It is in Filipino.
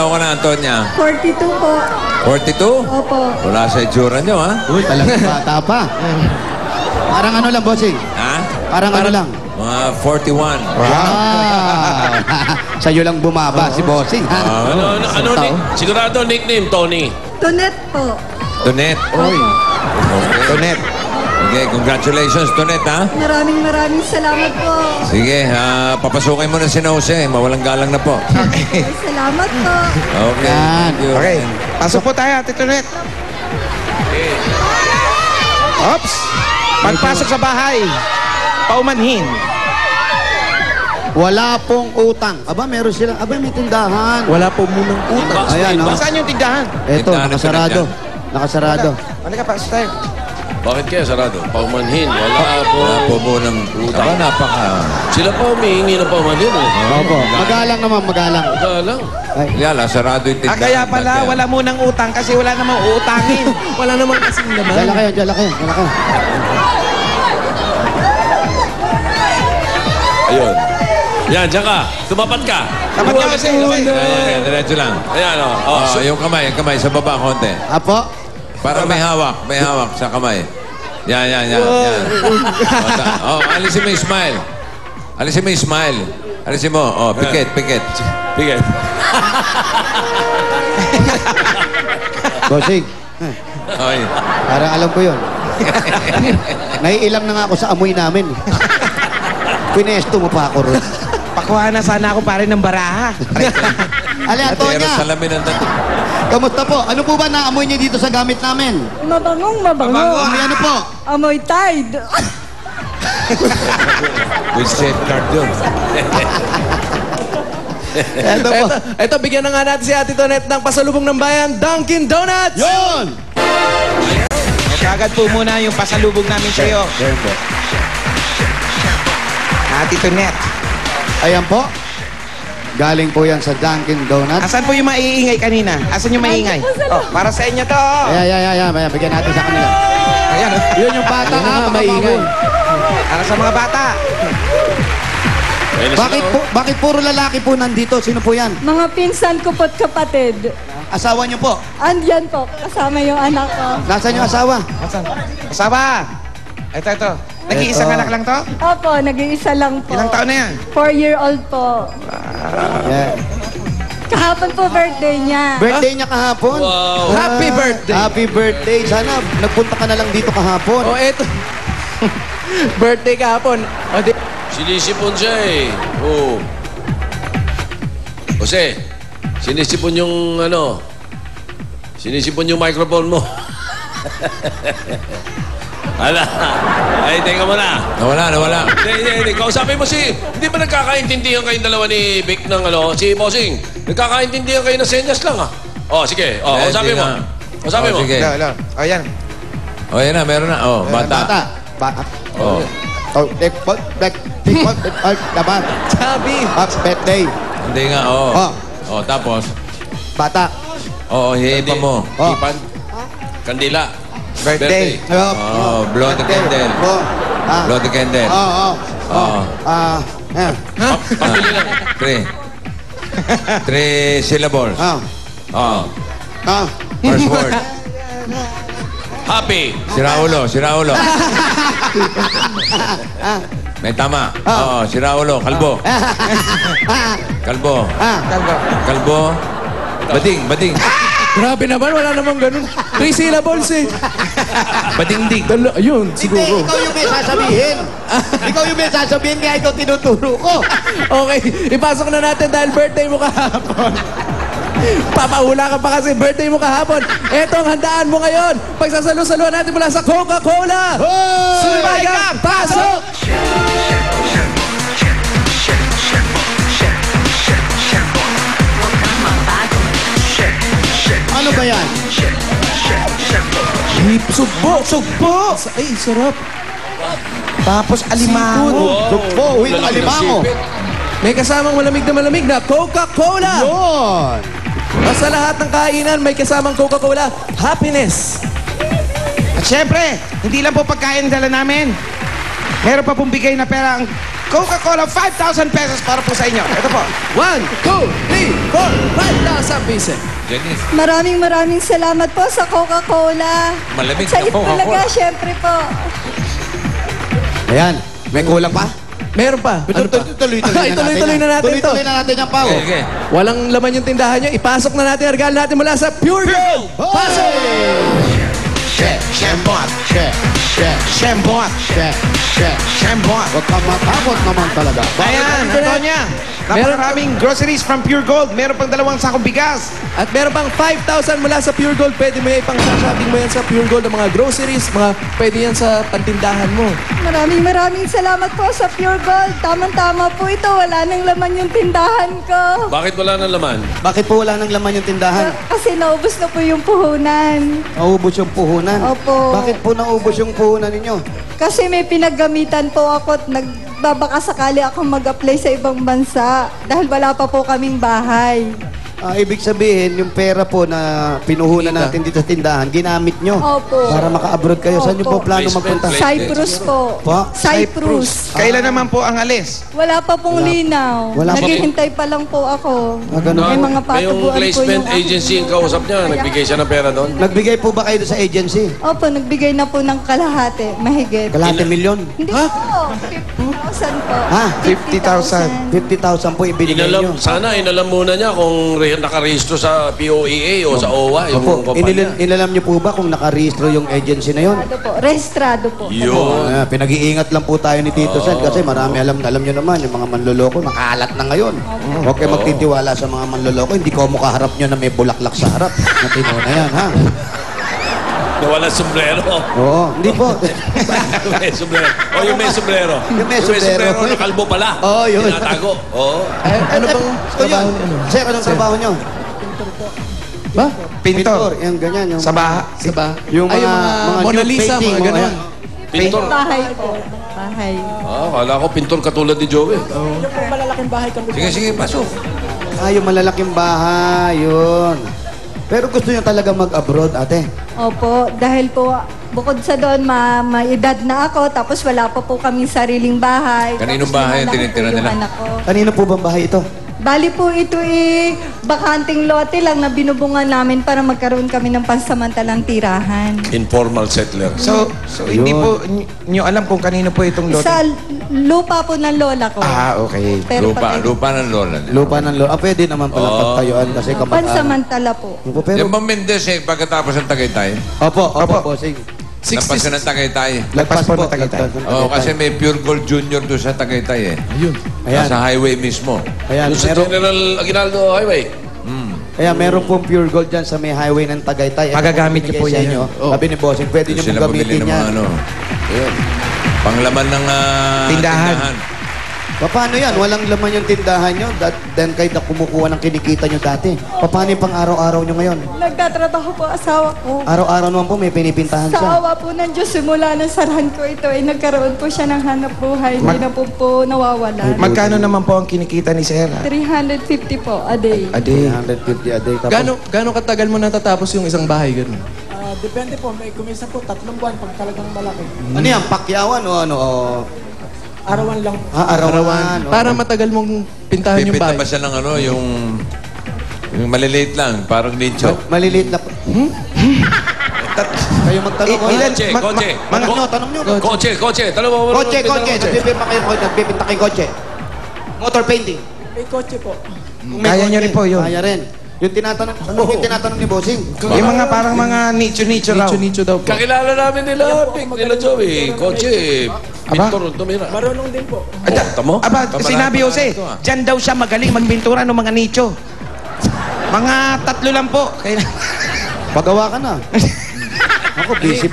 taon ka na, Antonia? 42 po. 42? Opo. Wala sa itsura nyo, ha? Uy, talagang bata pa. Parang ano lang, bossing? Ha? Parang ano lang? Mga 41. Wow! Sa'yo lang bumaba si bossing, ha? Sigurado nickname, Tony. Tonet po. Tonet. Uy. Okay. Tonet. Okay, congratulations, Tonet, ha? Maraming salamat po. Sige, papasukin mo na si Jose. Mawalang galang na po. Ay, salamat po. Okay. Yan. Thank you. Okay. Pasok po tayo, Tito Net. Oops! Pagpasok sa bahay, paumanhin. Wala pong utang. Aba, meron silang. Aba, may tindahan. Wala po munang utang. Ayan, no? Saan yung tindahan? Eto, Tindahan nakasarado. Nakasarado. Halika, pasok tayo. Bakit kaya sarado? Paumanhin. Wala po. Wala po mo ng Utang. Aba, napaka... Sila pa humihingi ng paumanhin. Opo. Magalang naman, magalang. Galang. Ay, Yala, sarado yung tindahan. Kaya pala, wala munang utang kasi wala namang uutangin. Wala naman kasing naman. dala kayo, dala kayo, dala kayo. Ayun. Yan, diyan ka. Tumapat ka. Tapat ka kasi. Ayan, diretso lang. Ayan, o. Oh, Yung kamay sa baba konti. Apo. Para may hawak sa kamay. Yan. Alisin mo yung smile. Alisin mo yung smile. Alisin mo. Pikit. Bigay. Bossing, Okay. parang alam ko yun. Naiilang na nga ako sa amoy namin. Pinesto mo pa ako ron. Pakuha na sana ako pare ng baraha. Ali, Pero Antonia, salamin ang dati. kamusta po? Ano po ba naamoy niyo dito sa gamit namin? Mabango. Amoy ano po? Amoy Tide. With safeguard yun. Eto po. Ito, bigyan na nga natin si Ate Tonet ng pasalubong ng bayan, Dunkin Donuts! Yun! Kagad po muna yung pasalubog namin sa iyo. Tito Net. Ayan po. Galing po yan sa Dunkin Donuts. Asan po yung maiingay kanina? Asan yung maingay? Oh, para sa inyo to. Ayan. Bigyan natin sa kanila. Ayan. Yun yung bata nga, maingay. Para sa mga bata. Bakit puro lalaki po nandito? Sino po yan? Mga pinsan ko po't kapatid. Asawa niyo po. Andyan po, kasama yung anak ko. Nasaan yung asawa? Asan? Asawa. Ito. Nag-iisang Ito. anak lang to? Opo, nag-iisa lang po. Ilang taon na yan? 4-year-old po. Yeah. Kahapon po birthday niya. Birthday niya kahapon. Wow. Happy birthday! Happy birthday. Sana nagpunta ka na lang dito kahapon. O, eto. Birthday kahapon. O, Sinisipon siya eh. Oo. Jose, sinisipon yung sinisipon yung microphone mo. Ala. Ay, teka mo na. Nawala. Hindi. Kausapin mo hindi ba nagkakaintindihan kayong dalawa ni Vic ng si Bossing? Nagkakaintindihan kayo ng senyas lang sige. Kausapin mo. Kausapin mo. Sige. Lo. O, yan. Yan na, meron na. Bata. Dapat. Sabi. Birthday. Hindi nga, tapos. Bata. Hihipan mo. Ipan. Kandila. Birthday. Blow the candle. Blow the candle. Pambili lang. 3 syllables. First word. Happy. Siraulo. May tama. Siraulo. Kalbo. Bading. Grabe naman, wala namang ganun. 3 syllables eh. Badingding. Ayun, Hindi, siguro. ikaw yung may sasabihin. Ikaw yung may sasabihin, kaya ito tinuturo ko. Okay, ipasok na natin dahil birthday mo kahapon. Papaula ka pa kasi birthday mo kahapon. Ito ang handaan mo ngayon. Pagsasalo-saluhan natin mula sa Coca-Cola. Sumagang pasok! Ano ba yan? Sugpo! Ay, sarap. Tapos alimango. Sugpo, alimango. May kasamang malamig na Coca-Cola. Yun. Sa lahat ng kainan, may kasamang Coca-Cola. Happiness. At syempre, hindi lang po pagkain dala namin. Meron pa pong bigay na pera ang Coca-Cola, 5,000 pesos para po sa inyo. Ito po. 1, 2, 3, 4, 5,000 pieces. Jenny. Maraming salamat po sa Coca-Cola. Malamig At sa na Coca-Cola. Itbulaga, syempre po. Ayan. May kulang pa? Meron pa. Tuloy-tuloy Ituloy-tuloy na natin ito. Tuloy-tuloy na natin yan, Pao. Okay, okay. Walang laman yung tindahan nyo. Ipasok na natin ang regalo natin mula sa Pure Gold. Pasok! Shembot. Shembot. Shembot. Huwag ka matakot naman talaga. Ayan, Antonia. Napakaraming groceries from Pure Gold. Meron pang 2 sakong bigas. At meron pang 5,000 mula sa Pure Gold. Pwede mo yan pang shopping mo yan sa Pure Gold. Ang mga groceries, pwede yan sa pantindahan mo. Maraming salamat po sa Pure Gold. Tamang-tama po ito. Wala nang laman yung tindahan ko. Bakit wala nang laman? Bakit po wala nang laman yung tindahan? Kasi naubos na po yung puhunan. Naubos yung puhunan. Opo. Bakit po naubos yung puhunan ninyo? Kasi may pinaggamitan po ako at nagbabaka sakali ako mag-apply sa ibang bansa dahil wala pa po kaming bahay. Ibig sabihin, yung pera po na pinuhunan natin dito sa tindahan, ginamit nyo. Opo. Para maka-abroad kayo. Saan nyo po Opo. plano Placement, magpunta? placement. Cyprus po. Po? Cyprus. Kailan naman po ang alis? Wala pa pong linaw. Wala pa po. Naghihintay pa lang po ako. Ganun. May mga May yung patubuan po placement yung agency yung kausap niya. Nagbigay siya ng pera doon. Nagbigay po ba kayo doon sa agency? Opo, nagbigay na po ng kalahati. Mahigit. Kalahati milyon? Hindi po. 50,000 po. Ha? 50,000. 50,000 po ibinigay nyo. Sana inalam muna niya kung nakarehistro sa POEA o sa OWA yung Opo, kumpanya. inalam nyo po ba kung nakarehistro yung agency na yun? Registrado po. Registrado po. Yun. Pinag-iingat lang po tayo ni Tito Sen kasi marami alam nyo naman yung mga manloloko nakalat na ngayon. Huwag kayo magtitiwala sa mga manloloko. Hindi ko makaharap nyo na may bulaklak sa harap. Natino na yan, ha? Wala sombrero. Oo, hindi po. May sombrero. O yung may sombrero. Yung may sombrero. na kalbo pala. Oo, yun. Tinatago. Oo. Ano bang trabaho ni ano? Sir, anong trabaho nyo? Ba? Pintor. Yung ganyan. Yung, Sa baha. Sa ba? Yung Ay, yung mga Mona nude Lisa, painting, mga ganon. Pintor. Bahay po. Bahay. Kala ko pintor katulad ni Joey. Sige, pasok. yung malalaking bahay, yun. Pero gusto nyo talaga mag-abroad, ate? Opo, dahil po bukod sa doon, may edad na ako, tapos wala pa po kaming sariling bahay. Kaninong Tapos bahay ang lumalaki tinitira po yung nila? anak ko. Kanino po bang bahay ito? Bali po ito bakanting lote lang na binubungan namin para magkaroon kami ng pansamantalang tirahan. Informal settler. So hindi po nyo alam kung kanino po itong lote? Sa lupa po ng lola ko. Okay. Pero patay- Lupa ng lola. Lupa ng lola. Pwede naman pala pagtayuan kasi kamag-anak. Pansamantala po. Opo, pero... Yung bang Mendez pagkatapos ng Tagaytay? Opo, sige. Nagpas ka ng Tagaytay. Lagpas po ng Tagaytay. lagpas ng Oo, Tagaytay. kasi may Pure Gold Junior doon sa Tagaytay Ayun. Ayan. Nasa highway mismo. Ayan, Doon sa meron, General Aguinaldo Highway. kaya meron pong pure gold dyan sa may highway ng Tagaytay. Ito Magagamit po niyo po binigay sa yan. inyo. Oh. Sabi ni Bossing, pwede Doon nyo sila pong bumili gamitin ng mga yan. ano. Ayun. Panglaman ng Tindahan. Paano yan? Walang laman yung tindahan nyo? Then kayo na kumukuha ng kinikita nyo dati. Paano yung pang araw-araw nyo ngayon? Nagtatrabaho po asawa ko. Araw-araw naman po may pinipintahan Sa siya. awa po ng Diyos, simula ng sarahan ko ito, ay nagkaroon po siya ng hanap buhay. Hindi na po nawawalan. Magkano naman po ang kinikita ni Sir? 350 po a day. A day. 150 a day. Tapos, Gano'ng katagal mo natatapos yung isang bahay? Ganun. Depende po, may kumisa po 3 buwan pag talagang malaki. ano yan? Pakyawan o ano? Arawan lang. Arawan. Para matagal mong pintahan yung Pipinta bahay. pa siya ng ano, yung maliliit lang, parang nicho. Maliliit na... Kayo magtanong. Ilan? Kotse, Ma- kotse. ma- Tanong nyo, tanong nyo. Kotse. Tanong mo. Kotse. Nagpipinta kayong kotse. Motor painting. May kotse po. Kung may Kaya nyo kotse, rin po yun. Kaya rin. Yung tinatanong, yung tinatanong ni Bossing. Yung mga parang mga nicho-nicho raw. Nicho-nicho daw po. Kakilala namin nila, Pink, nila Joey. Kotse, pintor, tumira. Marunong din po. Tamo? Sinabi Jose, ito, ah. dyan daw siya magaling magpintura ng mga nicho. Mga 3 lang po. Pagawa ka na. Ako, busy